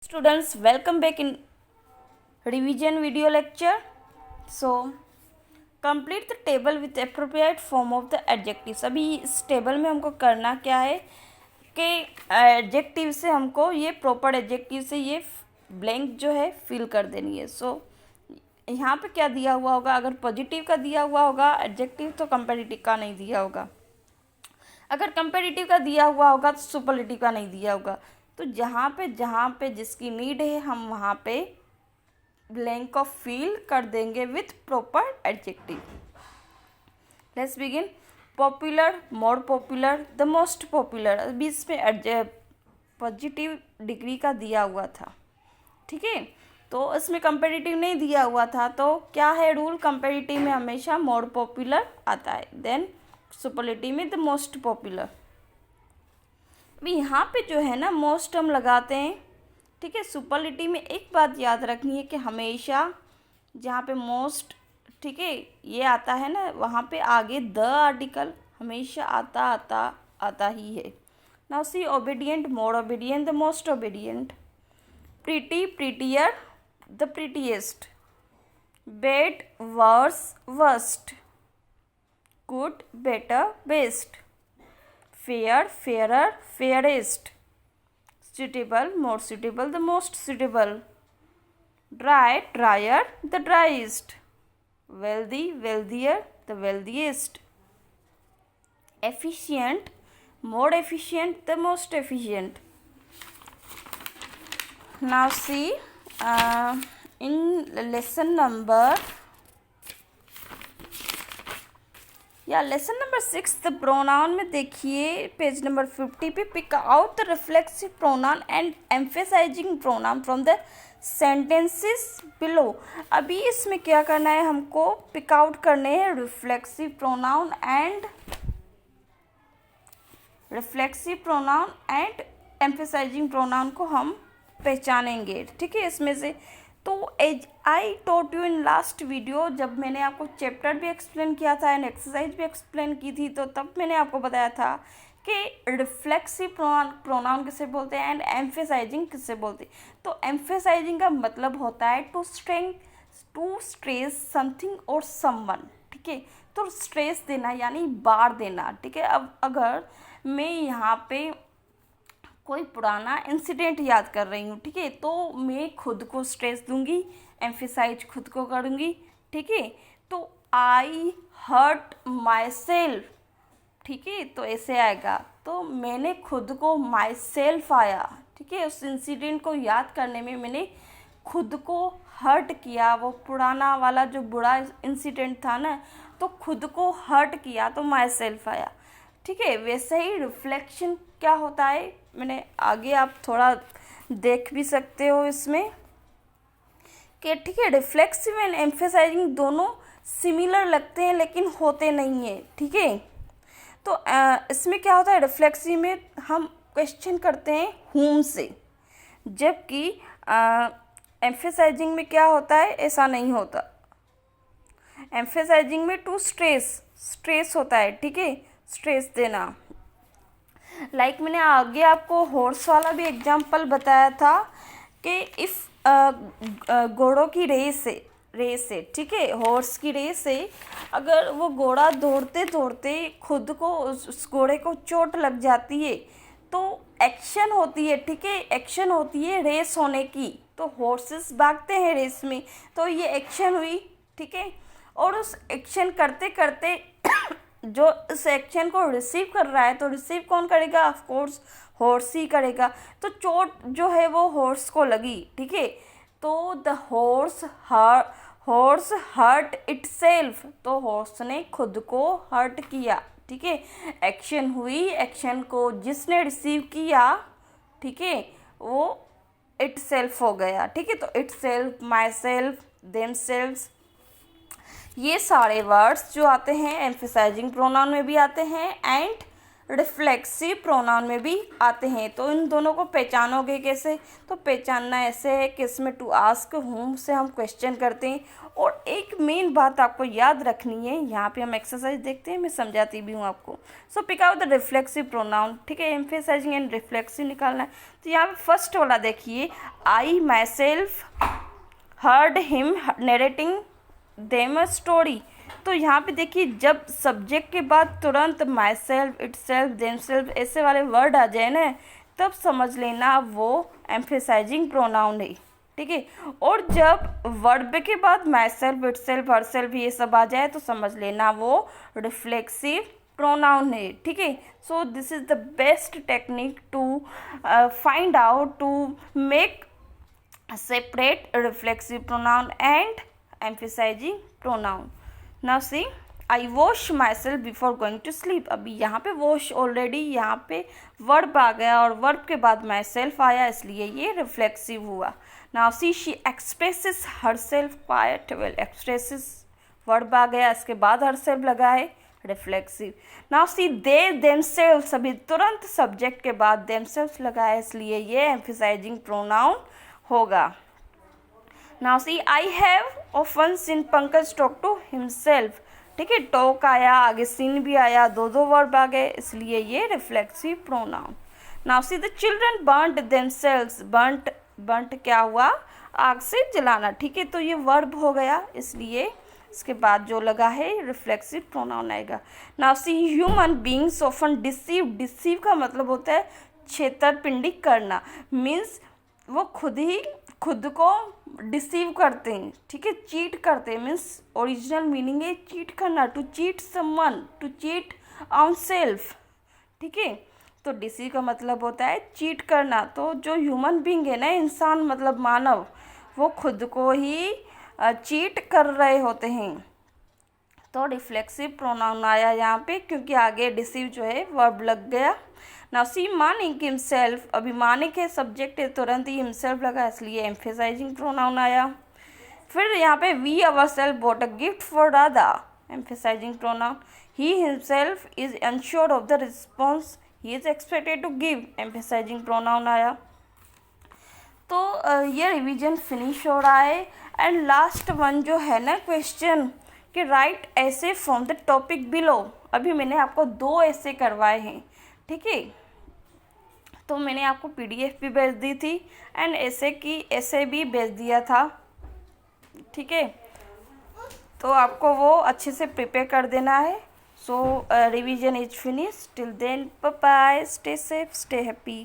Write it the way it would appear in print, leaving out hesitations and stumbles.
Students, welcome back in revision video lecture. So complete the table with appropriate form of the adjectives. अभी इस table में हमको करना क्या है कि एडजेक्टिव से हमको ये प्रॉपर एडजेक्टिव से ये ब्लैंक जो है फिल कर देनी है. सो यहाँ पे क्या दिया हुआ होगा, अगर पॉजिटिव का दिया हुआ होगा एडजेक्टिव तो कंपैरेटिव का नहीं दिया होगा, अगर कंपैरेटिव का दिया हुआ होगा तो सुपरलेटिव का नहीं दिया होगा. तो जहाँ पे जिसकी नीड है हम वहाँ पे ब्लैंक को फिल कर देंगे with proper adjective. Let's begin. Popular, more popular, the most popular. अभी इसमें पॉजिटिव डिग्री का दिया हुआ था, ठीक है, तो इसमें कंपैरेटिव नहीं दिया हुआ था. तो क्या है रूल, कंपैरेटिव में हमेशा मोर पॉपुलर आता है, देन सुपरलेटिव में द मोस्ट पॉपुलर. अभी यहाँ पे जो है ना मोस्ट हम लगाते हैं, ठीक है. सुपरलेटिव में एक बात याद रखनी है कि हमेशा जहाँ पे मोस्ट, ठीक है, ये आता है ना वहाँ पे आगे द आर्टिकल हमेशा आता ही है. Now see obedient, more obedient, the most obedient. Pretty, prettier, the prettiest. Bad, worse, worst. Good, better, best. Fair, fairer, fairest. Suitable, more suitable, the most suitable. Dry, drier, the driest. Wealthy, wealthier, the wealthiest. Efficient, more efficient, the most efficient. Now see, in lesson number 6 the pronoun में देखिए page number 50 पे, pick out the reflexive pronoun and emphasising pronoun from the sentences below. अभी इसमें क्या करना है, हमको pick out करने हैं reflexive pronoun and emphasising pronoun को हम पहचानेंगे, ठीक है, इसमें से. तो as I taught you in last video, जब मैंने आपको चैप्टर भी एक्सप्लेन किया था एंड एक्सरसाइज भी एक्सप्लेन की थी, तो तब मैंने आपको बताया था कि रिफ्लेक्सिव प्रोनाउन किसे बोलते हैं एंड एम्फेसाइजिंग किसे बोलते हैं. तो एम्फेसाइजिंग का मतलब होता है टू स्ट्रेस समथिंग और समवन, ठीक है. तो स्ट्रेस देना यानी बार देना, ठीक है. अब अगर मैं यहाँ पे कोई पुराना इंसिडेंट याद कर रही हूँ, ठीक है, तो मैं खुद को स्ट्रेस दूंगी, एम्फेसाइज खुद को करूँगी, ठीक है. तो आई हर्ट माई सेल्फ, ठीक है, तो ऐसे आएगा. तो मैंने खुद को माई सेल्फ आया, ठीक है, उस इंसिडेंट को याद करने में मैंने खुद को हर्ट किया, वो पुराना वाला जो बुरा इंसिडेंट था ना, तो खुद को हर्ट किया तो माई सेल्फ आया, ठीक है. वैसे ही रिफ्लेक्शन क्या होता है, मैंने आगे आप थोड़ा देख भी सकते हो इसमें कि, ठीक है, रिफ्लेक्सिव एंड एम्फेसाइजिंग दोनों सिमिलर लगते हैं लेकिन होते नहीं हैं, ठीक है. तो इसमें क्या होता है, रिफ्लेक्सिव में हम क्वेश्चन करते हैं whom से, जबकि एम्फेसाइजिंग में क्या होता है, ऐसा नहीं होता. एम्फेसाइजिंग में टू स्ट्रेस होता है, ठीक है, स्ट्रेस देना. लाइक मैंने आगे आपको हॉर्स वाला भी एग्जाम्पल बताया था कि इफ़ घोड़ों की रेस है, ठीक है, हॉर्स की रेस है, अगर वो घोड़ा दौड़ते दौड़ते खुद को उस घोड़े को चोट लग जाती है तो एक्शन होती है, ठीक है, एक्शन होती है रेस होने की. तो हॉर्सेस भागते हैं रेस में, तो ये एक्शन हुई, ठीक है. और उस एक्शन करते करते जो इस एक्शन को रिसीव कर रहा है, तो रिसीव कौन करेगा, ऑफ कोर्स हॉर्स ही करेगा. तो चोट जो है वो हॉर्स को लगी, ठीक है. तो द हॉर्स हर्ट इटसेल्फ, तो हॉर्स ने खुद को हर्ट किया, ठीक है. एक्शन हुई, एक्शन को जिसने रिसीव किया, ठीक है, वो इटसेल्फ हो गया, ठीक है. तो इटसेल्फ, माई सेल्फ, देमसेल्व्स, ये सारे वर्ड्स जो आते हैं एम्फेसाइजिंग प्रोनाउन में भी आते हैं एंड रिफ्लेक्सिव प्रोनाउन में भी आते हैं. तो इन दोनों को पहचानोगे कैसे, तो पहचानना ऐसे है कि इसमें टू आस्क whom से हम क्वेश्चन करते हैं और एक मेन बात आपको याद रखनी है, यहाँ पे हम एक्सरसाइज देखते हैं, मैं समझाती भी हूँ आपको। So pick out the reflexive pronoun, ठीक है, एम्फेसाइजिंग एंड रिफ्लेक्सिव निकालना है। तो यहाँ पे फर्स्ट वाला देखिए, I myself heard him narrating them a story. तो यहाँ पे देखिए, जब सब्जेक्ट के बाद तुरंत myself, itself, themselves ऐसे वाले वर्ड आ जाए ना, तब समझ लेना वो एम्फेसाइजिंग प्रोनाउन है, ठीक है। और जब वर्ब के बाद my self, it self, her self ये सब आ जाए तो समझ लेना वो रिफ्लेक्सिव प्रोनाउन है, ठीक है। So this is the best technique to find out, to make separate reflexive pronoun and emphasizing pronoun. Now see, I wash myself before going to sleep. अभी यहाँ पे wash ऑलरेडी यहाँ पे verb आ गया और verb के बाद myself आया, इसलिए ये reflexive हुआ. Now see, she expresses herself quite well. Expresses verb आ गया, इसके बाद herself लगा है, reflexive. Now see, they themselves, अभी तुरंत subject के बाद themselves लगा है, इसलिए ये emphasizing pronoun होगा. Now see, I have often seen Pankaj talk to himself, ठीक है, टॉक आया, आगे सीन भी आया, दो वर्ब आ गए, इसलिए ये reflexive pronoun. Now see, the children burnt themselves. Burnt क्या हुआ, आग से जलाना, ठीक है, तो ये वर्ब हो गया, इसलिए इसके बाद जो लगा है रिफ्लेक्सिव प्रोनाउन आएगा. Now see, human beings often deceive का मतलब होता है छेतरपिंडी करना, मीन्स वो खुद को डिसीव करते हैं, ठीक है, चीट करते हैं, मीन्स ओरिजिनल मीनिंग है चीट करना, to cheat someone, to cheat on self, ठीक है. तो डिसीव का मतलब होता है चीट करना. तो जो ह्यूमन बीइंग है ना, इंसान मतलब मानव, वो खुद को ही चीट कर रहे होते हैं. तो रिफ्लेक्सिव प्रोनाउन आया यहाँ पे, क्योंकि आगे डिसीव जो है वर्ब लग गया. नाउ सी, मानिक हिमसेल्फ, अभी मानिक है सब्जेक्ट है, तुरंत ही हिमसेल्फ लगा, इसलिए एम्फेसाइजिंग प्रोनाउन आया. फिर यहाँ पे we ourselves bought a gift for Radha, emphasising pronoun. He himself is unsure of the response he is expected to give, emphasising pronoun आया. तो ये रिवीजन फिनिश हो रहा है. एंड लास्ट वन जो है ना क्वेश्चन, कि राइट ऐसे फ्रॉम द टॉपिक बिलो. अभी मैंने आपको 2 ऐसे करवाए हैं, ठीक है, तो मैंने आपको PDF भी भेज दी थी एंड ऐसे भी भेज दिया था, ठीक है. तो आपको वो अच्छे से प्रिपेयर कर देना है. So revision is finish. Till then, bye bye, stay safe, stay happy.